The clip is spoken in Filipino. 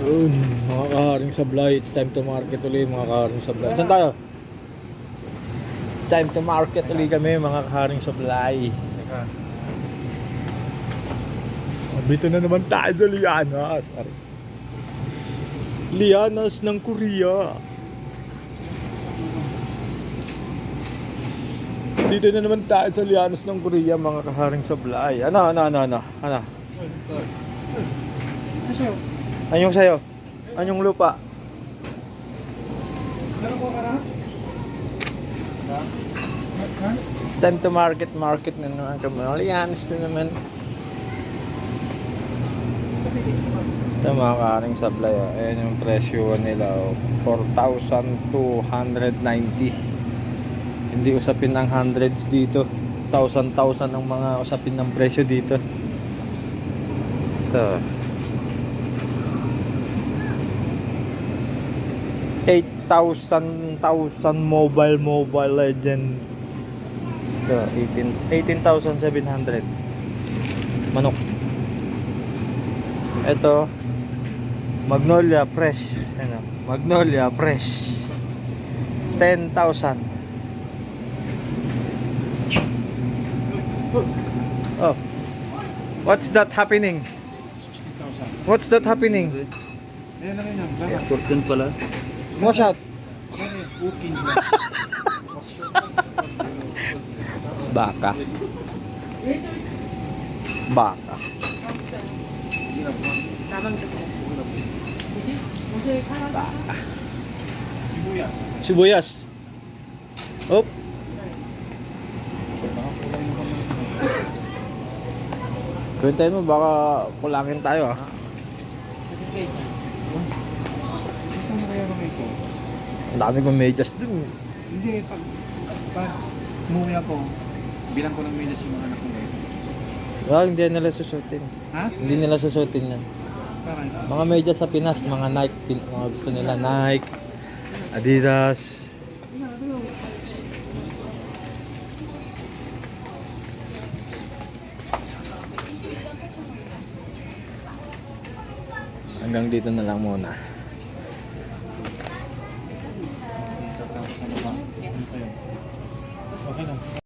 Yun, mga kaharing sablay, it's time to market ulit mga kaharing sablay. Saan tayo? It's time to market ulit kami mga kaharing sablay. Dito na naman tayo sa Lianas. Lianas ng Korea. Dito na naman tayo sa Lianas ng Korea mga kaharing sablay. Ano? Anyong sayo? Anyong lupa? It's time to market na naman kami. Lianas na naman. Ito mga kaharing sablay. Ayan yung presyo nila. 4,290. Hindi usapin ng hundreds dito. 1,000 ang mga usapin ng presyo dito. Ito. 8,000 Mobile Legend. Ito, 18,700. Manok. Ito, Magnolia Fresh. Ano? Magnolia Fresh. 10,000. Oh. What's that happening? 60,000. What's that happening? Ayan na rin yan. Lahat. Kurtin pala. Watch out. Booking. Baka. Baka. Baka. Sibuyas. Sibuyas. Op. Kwentahin mo baka kulangin tayo ah. Saan na kaya naman ito? Ang dami kong medyas dun. Hindi, pag umuwi ako, bilang ko ng medyas yung mga anak ko ngayon. Hindi nila susutin. Ha? Hindi nila susutin yan. Parang, Mga medyas sa Pinas, mga Nike, mga gusto nila Nike, Adidas. Hanggang dito na lang muna.